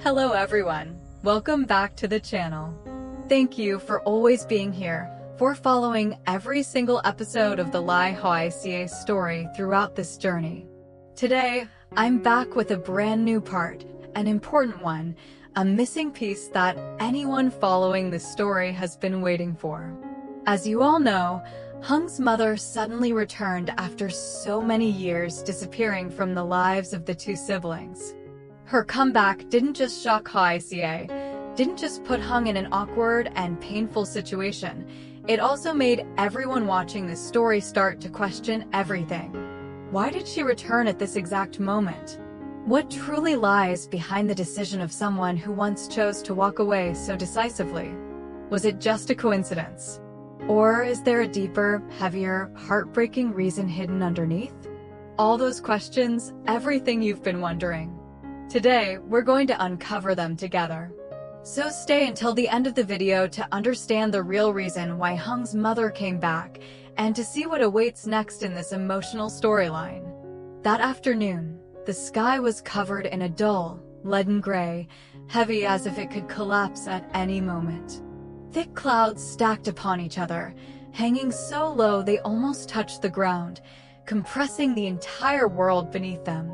Hello everyone, welcome back to the channel. Thank you for always being here, for following every single episode of the Ly Hoai Ca story throughout this journey. Today, I'm back with a brand new part, an important one, a missing piece that anyone following this story has been waiting for. As you all know, Hung's mother suddenly returned after so many years disappearing from the lives of the two siblings. Her comeback didn't just shock Hoai Ca, didn't just put Hung in an awkward and painful situation, it also made everyone watching this story start to question everything. Why did she return at this exact moment? What truly lies behind the decision of someone who once chose to walk away so decisively? Was it just a coincidence? Or is there a deeper, heavier, heartbreaking reason hidden underneath? All those questions, everything you've been wondering. Today, we're going to uncover them together. So stay until the end of the video to understand the real reason why Hung's mother came back and to see what awaits next in this emotional storyline. That afternoon, the sky was covered in a dull, leaden gray, heavy as if it could collapse at any moment. Thick clouds stacked upon each other, hanging so low they almost touched the ground, compressing the entire world beneath them.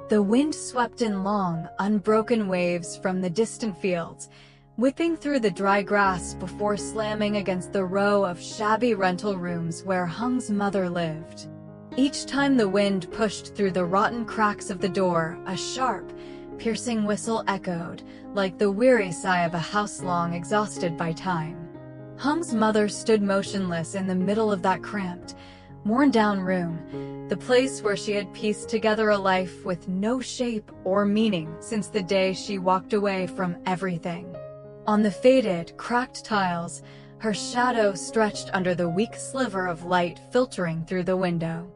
The wind swept in long, unbroken waves from the distant fields, whipping through the dry grass before slamming against the row of shabby rental rooms where Hung's mother lived. Each time the wind pushed through the rotten cracks of the door, a sharp, piercing whistle echoed, like the weary sigh of a house long exhausted by time. Hung's mother stood motionless in the middle of that cramped, worn-down room, the place where she had pieced together a life with no shape or meaning since the day she walked away from everything. On the faded, cracked tiles, her shadow stretched under the weak sliver of light filtering through the window.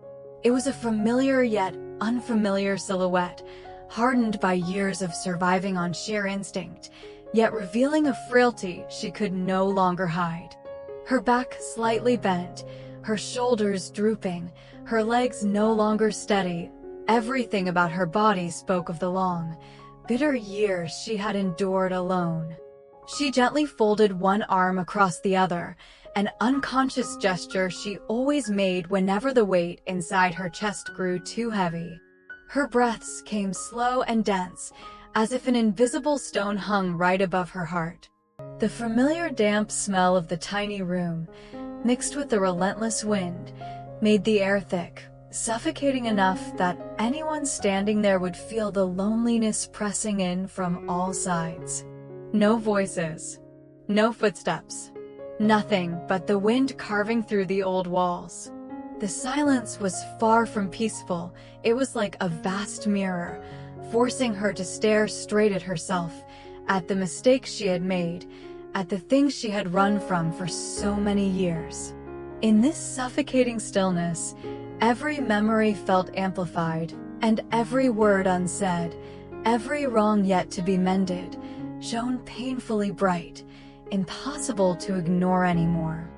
It was a familiar yet unfamiliar silhouette, hardened by years of surviving on sheer instinct, yet revealing a frailty she could no longer hide. Her back slightly bent, her shoulders drooping, her legs no longer steady, everything about her body spoke of the long, bitter years she had endured alone. She gently folded one arm across the other, an unconscious gesture she always made whenever the weight inside her chest grew too heavy. Her breaths came slow and dense, as if an invisible stone hung right above her heart. The familiar damp smell of the tiny room, mixed with the relentless wind, made the air thick, suffocating enough that anyone standing there would feel the loneliness pressing in from all sides. No voices, no footsteps, nothing but the wind carving through the old walls. The silence was far from peaceful, it was like a vast mirror, forcing her to stare straight at herself, at the mistakes she had made, at the things she had run from for so many years. In this suffocating stillness, every memory felt amplified, and every word unsaid, every wrong yet to be mended, shone painfully bright, impossible to ignore anymore.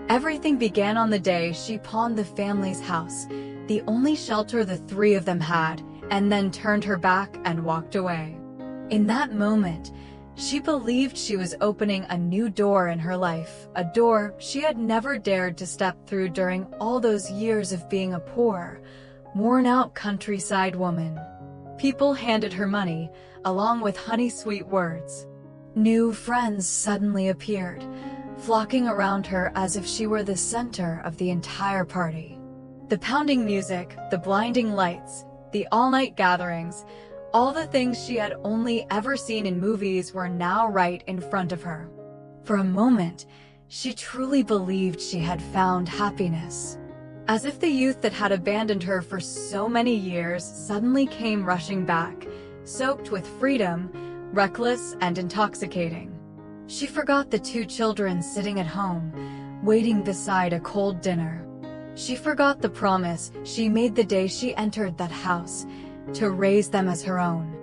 Everything began on the day she pawned the family's house, the only shelter the three of them had, and then turned her back and walked away. In that moment, she believed she was opening a new door in her life, a door she had never dared to step through during all those years of being a poor, worn-out countryside woman. People handed her money, along with honey-sweet words. New friends suddenly appeared, flocking around her as if she were the center of the entire party. The pounding music, the blinding lights, the all-night gatherings, all the things she had only ever seen in movies were now right in front of her. For a moment, she truly believed she had found happiness. As if the youth that had abandoned her for so many years suddenly came rushing back, soaked with freedom, reckless and intoxicating. She forgot the two children sitting at home, waiting beside a cold dinner. She forgot the promise she made the day she entered that house, to raise them as her own.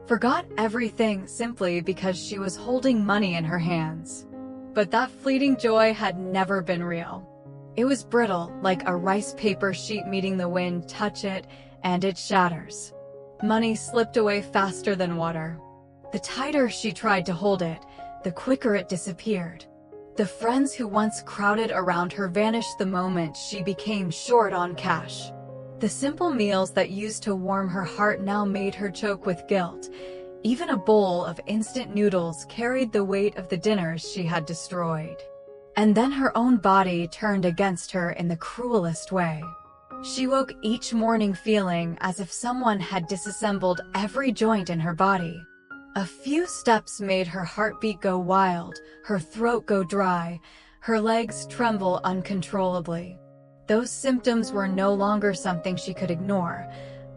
Forgot everything simply because she was holding money in her hands. But that fleeting joy had never been real. It was brittle, like a rice paper sheet meeting the wind. Touch it, and it shatters. Money slipped away faster than water. The tighter she tried to hold it, the quicker it disappeared. The friends who once crowded around her vanished the moment she became short on cash. The simple meals that used to warm her heart now made her choke with guilt. Even a bowl of instant noodles carried the weight of the dinners she had destroyed. And then her own body turned against her in the cruelest way. She woke each morning feeling as if someone had disassembled every joint in her body. A few steps made her heartbeat go wild, her throat go dry, her legs tremble uncontrollably. Those symptoms were no longer something she could ignore,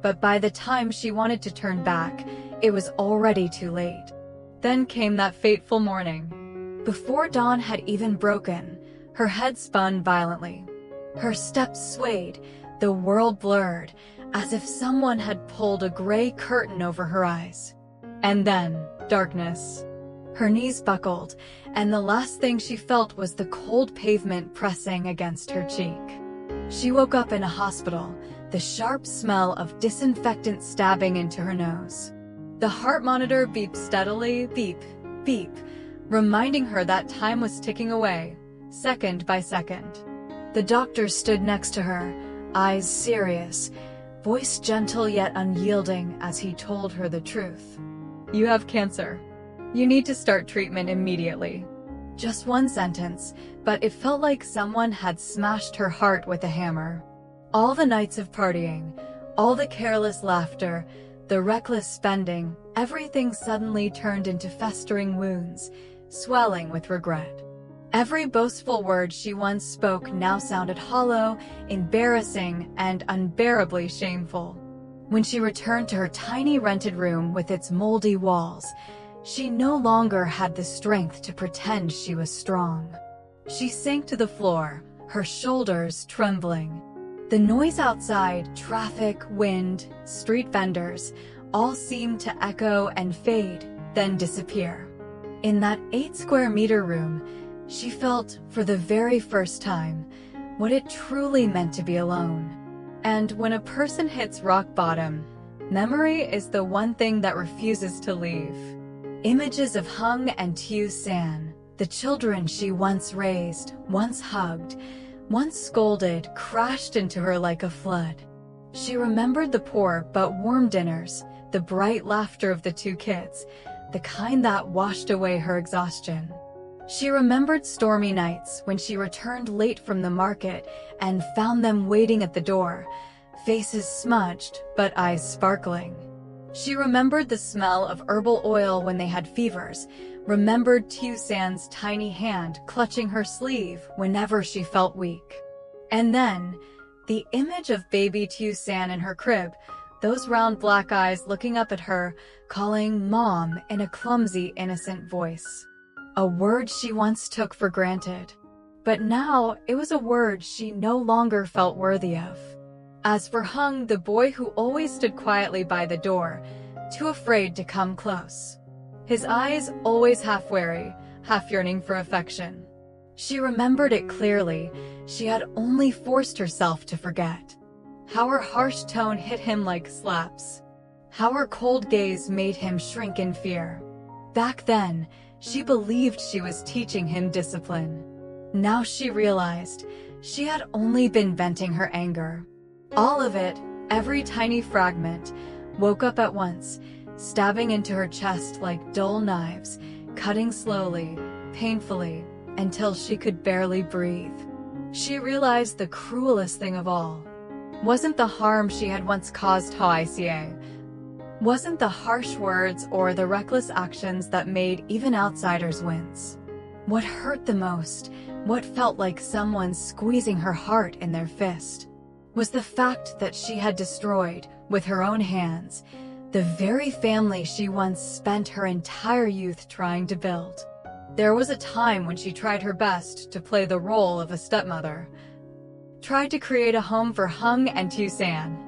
but by the time she wanted to turn back, it was already too late. Then came that fateful morning. Before dawn had even broken, her head spun violently. Her steps swayed, the world blurred, as if someone had pulled a gray curtain over her eyes. And then, darkness. Her knees buckled, and the last thing she felt was the cold pavement pressing against her cheek. She woke up in a hospital, the sharp smell of disinfectant stabbing into her nose. The heart monitor beeped steadily, beep, beep, reminding her that time was ticking away, second by second. The doctor stood next to her, eyes serious, voice gentle yet unyielding as he told her the truth. "You have cancer. You need to start treatment immediately." Just one sentence, but it felt like someone had smashed her heart with a hammer. All the nights of partying, all the careless laughter, the reckless spending, everything suddenly turned into festering wounds, swelling with regret. Every boastful word she once spoke now sounded hollow, embarrassing, and unbearably shameful. When she returned to her tiny rented room with its moldy walls, she no longer had the strength to pretend she was strong. She sank to the floor, her shoulders trembling. The noise outside, traffic, wind, street vendors, all seemed to echo and fade, then disappear. In that 8-square-meter room, she felt, for the very first time, what it truly meant to be alone. And when a person hits rock bottom, memory is the one thing that refuses to leave. Images of Hùng and Tiu San, the children she once raised, once hugged, once scolded, crashed into her like a flood. She remembered the poor but warm dinners, the bright laughter of the two kids, the kind that washed away her exhaustion. She remembered stormy nights when she returned late from the market and found them waiting at the door, faces smudged but eyes sparkling. She remembered the smell of herbal oil when they had fevers, remembered Tiu San's tiny hand clutching her sleeve whenever she felt weak. And then, the image of baby Tiu San in her crib, those round black eyes looking up at her, calling Mom in a clumsy, innocent voice. A word she once took for granted. But now, it was a word she no longer felt worthy of. As for Hùng, the boy who always stood quietly by the door, too afraid to come close. His eyes always half wary, half yearning for affection. She remembered it clearly. She had only forced herself to forget. How her harsh tone hit him like slaps. How her cold gaze made him shrink in fear. Back then, she believed she was teaching him discipline. Now she realized she had only been venting her anger. All of it, every tiny fragment, woke up at once, stabbing into her chest like dull knives, cutting slowly, painfully, until she could barely breathe. She realized the cruelest thing of all wasn't the harm she had once caused Hoai Ca, wasn't the harsh words or the reckless actions that made even outsiders wince. What hurt the most, what felt like someone squeezing her heart in their fist, was the fact that she had destroyed, with her own hands, the very family she once spent her entire youth trying to build. There was a time when she tried her best to play the role of a stepmother, tried to create a home for Hùng and Tiu San,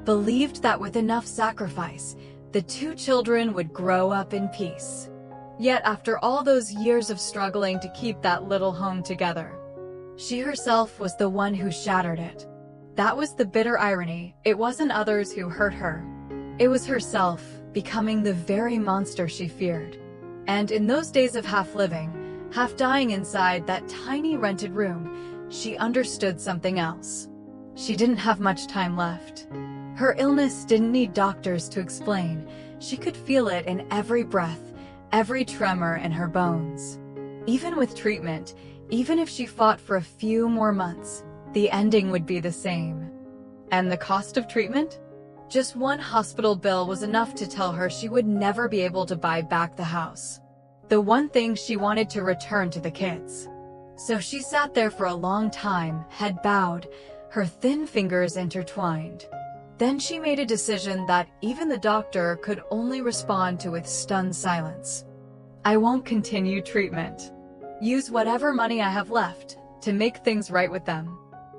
believed that with enough sacrifice, the two children would grow up in peace. Yet after all those years of struggling to keep that little home together, she herself was the one who shattered it. That was the bitter irony. It wasn't others who hurt her. It was herself, becoming the very monster she feared. And in those days of half living, half dying inside that tiny rented room, she understood something else. She didn't have much time left. Her illness didn't need doctors to explain. She could feel it in every breath, every tremor in her bones. Even with treatment, even if she fought for a few more months, the ending would be the same. And the cost of treatment? Just one hospital bill was enough to tell her she would never be able to buy back the house. The one thing she wanted to return to the kids. So she sat there for a long time, head bowed, her thin fingers intertwined. Then she made a decision that even the doctor could only respond to with stunned silence. I won't continue treatment. Use whatever money I have left to make things right with them.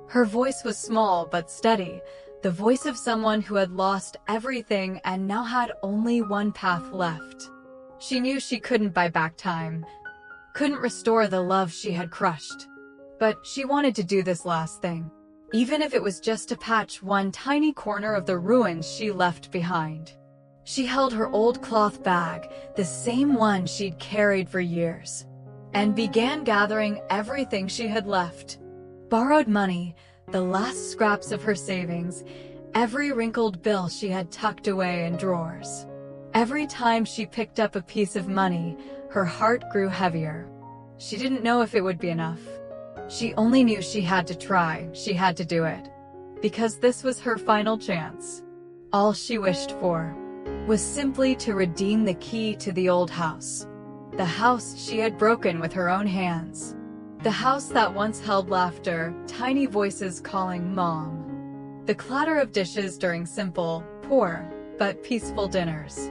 Her voice was small but steady, the voice of someone who had lost everything and now had only one path left. She knew she couldn't buy back time, couldn't restore the love she had crushed. But she wanted to do this last thing, even if it was just to patch one tiny corner of the ruins she left behind. She held her old cloth bag, the same one she'd carried for years, and began gathering everything she had left. Borrowed money, the last scraps of her savings, every wrinkled bill she had tucked away in drawers. Every time she picked up a piece of money, her heart grew heavier. She didn't know if it would be enough. She only knew she had to try, she had to do it. Because this was her final chance. All she wished for was simply to redeem the key to the old house. The house she had broken with her own hands. The house that once held laughter, tiny voices calling Mom. The clatter of dishes during simple, poor, but peaceful dinners.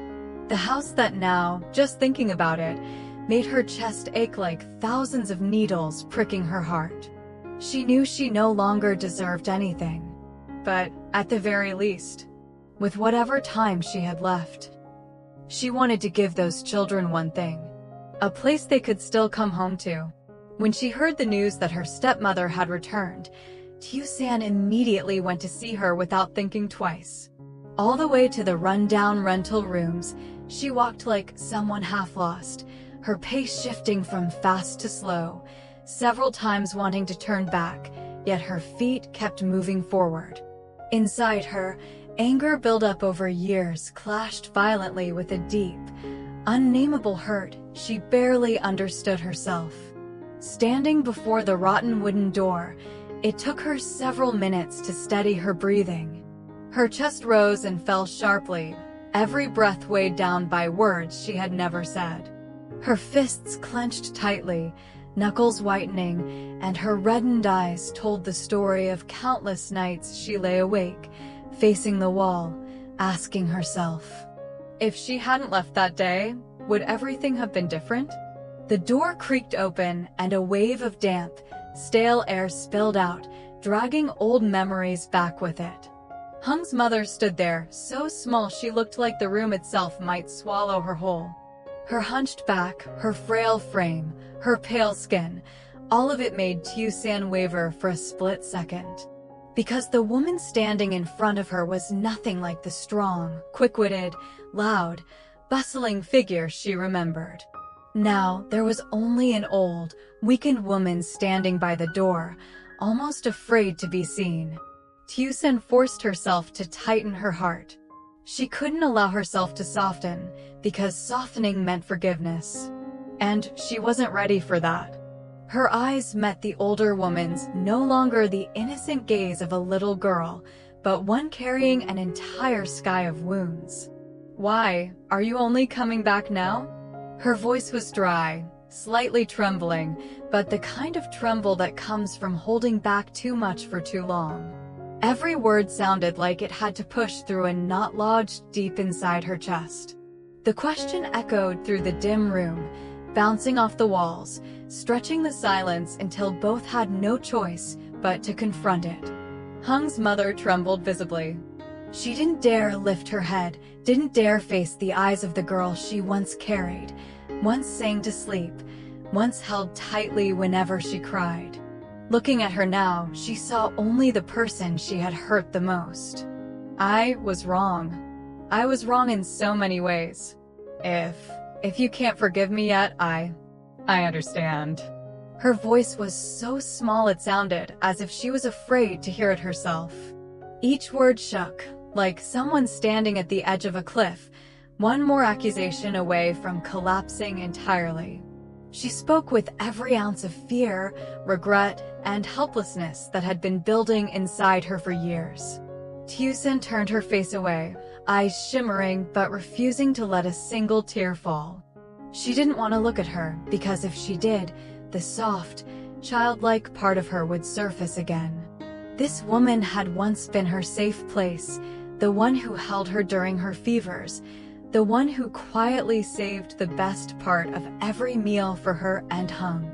The house that now, just thinking about it, made her chest ache like thousands of needles pricking her heart. She knew she no longer deserved anything. But, at the very least, with whatever time she had left, she wanted to give those children one thing. A place they could still come home to. When she heard the news that her stepmother had returned, Tiu-san immediately went to see her without thinking twice. All the way to the run-down rental rooms, she walked like someone half lost, her pace shifting from fast to slow, several times wanting to turn back, yet her feet kept moving forward. Inside her, anger built up over years clashed violently with a deep, unnameable hurt she barely understood herself. Standing before the rotten wooden door, it took her several minutes to steady her breathing. Her chest rose and fell sharply, every breath weighed down by words she had never said. Her fists clenched tightly, knuckles whitening, and her reddened eyes told the story of countless nights she lay awake, facing the wall, asking herself, if she hadn't left that day, would everything have been different? The door creaked open and a wave of damp, stale air spilled out, dragging old memories back with it. Hung's mother stood there, so small she looked like the room itself might swallow her whole. Her hunched back, her frail frame, her pale skin, all of it made Tiu-san waver for a split second. Because the woman standing in front of her was nothing like the strong, quick-witted, loud, bustling figure she remembered. Now, there was only an old, weakened woman standing by the door, almost afraid to be seen. Tiu-san forced herself to tighten her heart. She couldn't allow herself to soften, because softening meant forgiveness. And she wasn't ready for that. Her eyes met the older woman's, no longer the innocent gaze of a little girl, but one carrying an entire sky of wounds. Why, are you only coming back now? Her voice was dry, slightly trembling, but the kind of tremble that comes from holding back too much for too long. Every word sounded like it had to push through a knot lodged deep inside her chest. The question echoed through the dim room, bouncing off the walls, stretching the silence until both had no choice but to confront it. Hung's mother trembled visibly. She didn't dare lift her head, didn't dare face the eyes of the girl she once carried, once sang to sleep, once held tightly whenever she cried. Looking at her now, she saw only the person she had hurt the most. I was wrong. I was wrong in so many ways. If you can't forgive me yet, I understand." Her voice was so small it sounded as if she was afraid to hear it herself. Each word shook, like someone standing at the edge of a cliff, one more accusation away from collapsing entirely. She spoke with every ounce of fear, regret, and helplessness that had been building inside her for years. Tucson turned her face away, eyes shimmering but refusing to let a single tear fall. She didn't want to look at her, because if she did, the soft, childlike part of her would surface again. This woman had once been her safe place, the one who held her during her fevers, the one who quietly saved the best part of every meal for her and Hung.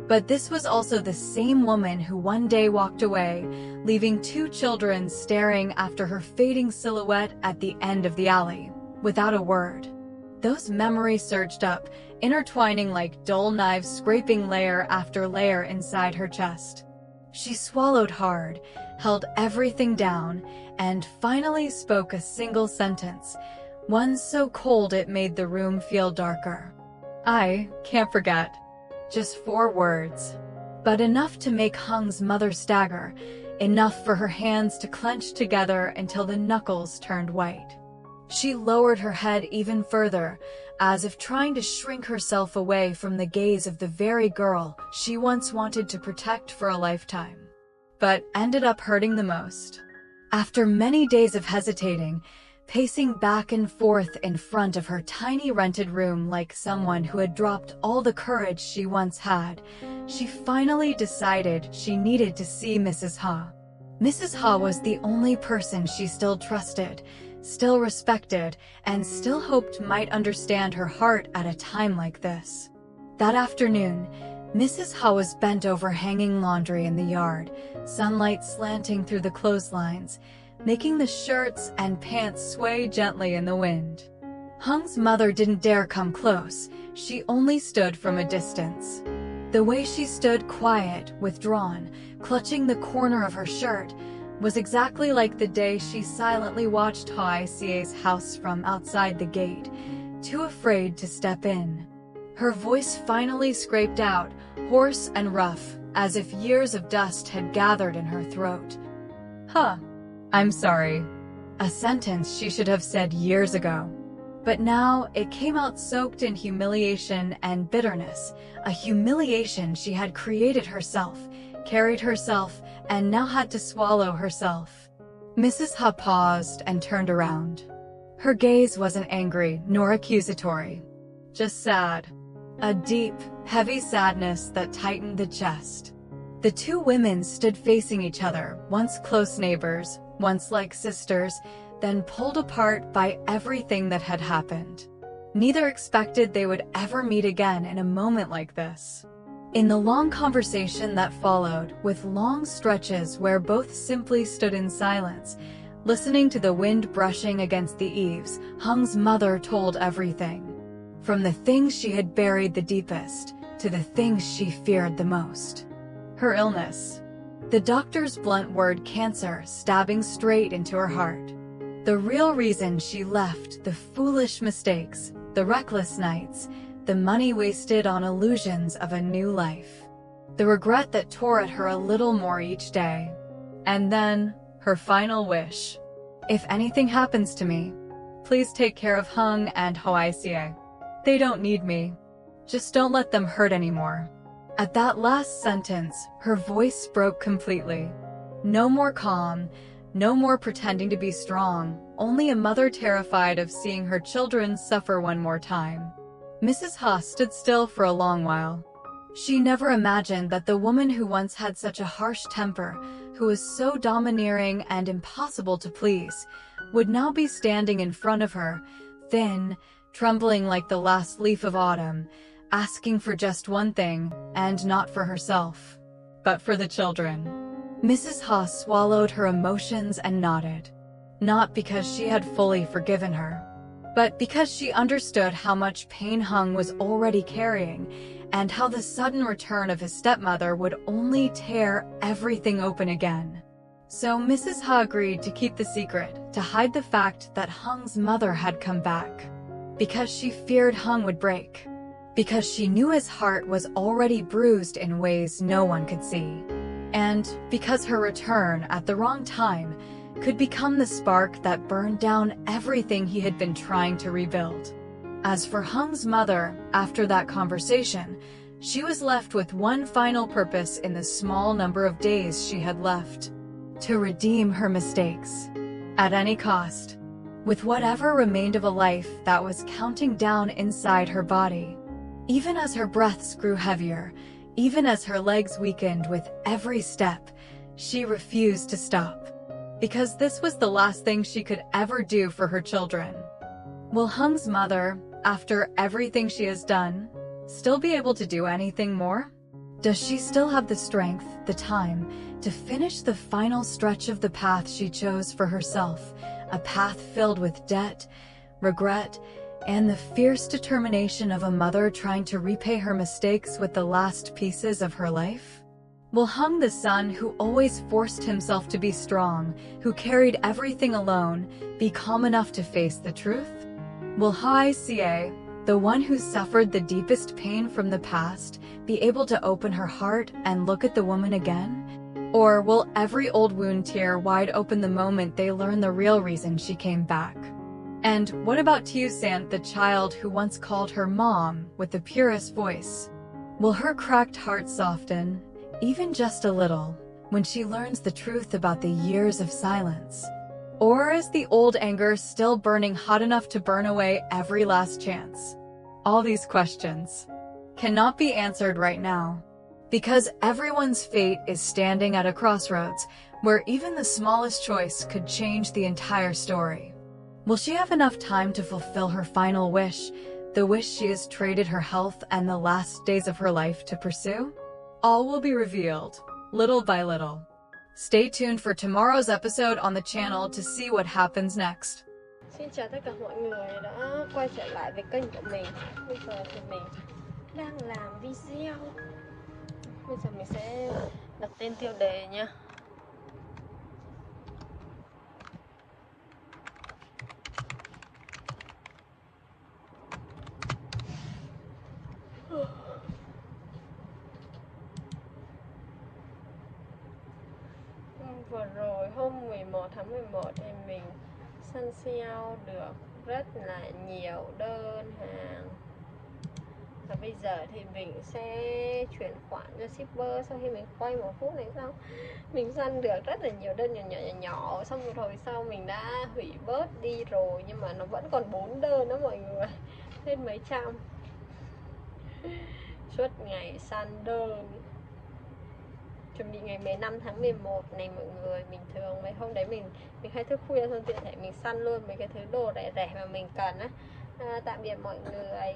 But this was also the same woman who one day walked away, leaving 2 children staring after her fading silhouette at the end of the alley, without a word. Those memories surged up, intertwining like dull knives, scraping layer after layer inside her chest. She swallowed hard, held everything down, and finally spoke a single sentence, one so cold it made the room feel darker. "I can't forget." Just 4 words, but enough to make Hung's mother stagger, enough for her hands to clench together until the knuckles turned white. She lowered her head even further, as if trying to shrink herself away from the gaze of the very girl she once wanted to protect for a lifetime, but ended up hurting the most. After many days of hesitating, pacing back and forth in front of her tiny rented room like someone who had dropped all the courage she once had, she finally decided she needed to see Mrs. Ha. Mrs. Ha was the only person she still trusted, still respected, and still hoped might understand her heart at a time like this. That afternoon, Mrs. Ha was bent over hanging laundry in the yard, sunlight slanting through the clotheslines, making the shirts and pants sway gently in the wind. Hung's mother didn't dare come close, she only stood from a distance. The way she stood, quiet, withdrawn, clutching the corner of her shirt, was exactly like the day she silently watched Hoai Ca's house from outside the gate, too afraid to step in. Her voice finally scraped out, hoarse and rough, as if years of dust had gathered in her throat. "Huh. I'm sorry." A sentence she should have said years ago. But now it came out soaked in humiliation and bitterness, a humiliation she had created herself, carried herself, and now had to swallow herself. Mrs. Ha paused and turned around. Her gaze wasn't angry nor accusatory, just sad. A deep, heavy sadness that tightened the chest. The 2 women stood facing each other, once close neighbors, once like sisters, then pulled apart by everything that had happened. Neither expected they would ever meet again in a moment like this. In the long conversation that followed, with long stretches where both simply stood in silence, listening to the wind brushing against the eaves, Hung's mother told everything. From the things she had buried the deepest, to the things she feared the most. Her illness. The doctor's blunt word cancer stabbing straight into her heart. The real reason she left, the foolish mistakes, the reckless nights, the money wasted on illusions of a new life. The regret that tore at her a little more each day. And then, her final wish. "If anything happens to me, please take care of Hung and Hoai Ca. They don't need me. Just don't let them hurt anymore." At that last sentence, her voice broke completely. No more calm, no more pretending to be strong, only a mother terrified of seeing her children suffer one more time. Mrs. Ha stood still for a long while. She never imagined that the woman who once had such a harsh temper, who was so domineering and impossible to please, would now be standing in front of her, thin, trembling like the last leaf of autumn, asking for just one thing, and not for herself, but for the children. Mrs. Ha swallowed her emotions and nodded. Not because she had fully forgiven her, but because she understood how much pain Hung was already carrying, and how the sudden return of his stepmother would only tear everything open again. So Mrs. Ha agreed to keep the secret, to hide the fact that Hung's mother had come back. Because she feared Hung would break. Because she knew his heart was already bruised in ways no one could see. And because her return at the wrong time could become the spark that burned down everything he had been trying to rebuild. As for Hung's mother, after that conversation, she was left with one final purpose in the small number of days she had left. To redeem her mistakes. At any cost. With whatever remained of a life that was counting down inside her body. Even as her breaths grew heavier, even as her legs weakened with every step, she refused to stop. Because this was the last thing she could ever do for her children. Will Hung's mother, after everything she has done, still be able to do anything more? Does she still have the strength, the time, to finish the final stretch of the path she chose for herself, a path filled with debt, regret, and the fierce determination of a mother trying to repay her mistakes with the last pieces of her life? Will Hung, the son who always forced himself to be strong, who carried everything alone, be calm enough to face the truth? Will Hoai Ca, the one who suffered the deepest pain from the past, be able to open her heart and look at the woman again? Or will every old wound tear wide open the moment they learn the real reason she came back? And what about Tiusan, the child who once called her mom with the purest voice? Will her cracked heart soften, even just a little, when she learns the truth about the years of silence? Or is the old anger still burning hot enough to burn away every last chance? All these questions cannot be answered right now. Because everyone's fate is standing at a crossroads where even the smallest choice could change the entire story. Will she have enough time to fulfill her final wish, the wish she has traded her health and the last days of her life to pursue? All will be revealed, little by little. Stay tuned for tomorrow's episode on the channel to see what happens next. Xin chào tất cả mọi người đã quay trở lại với kênh của mình. Bây giờ thì mình đang làm video. Bây giờ mình sẽ đặt tên tiêu đề nha. Vừa rồi hôm 11 tháng 11 thì mình săn sale được rất là nhiều đơn hàng. Và bây giờ thì mình sẽ chuyển khoản cho shipper. Sau khi mình quay một phút này xong, mình săn được rất là nhiều đơn nhỏ. Xong một hồi sau mình đã hủy bớt đi rồi, nhưng mà nó vẫn còn 4 đơn đó mọi người, thêm mấy trăm. Suốt ngày săn đơn. Chuẩn bị ngày 15 tháng 11 này mọi người. Bình thường mấy hôm đấy mình hay thức khuya xong tiện thể mình săn luôn mấy cái thứ đồ rẻ rẻ mà mình cần á. Tạm biệt mọi người.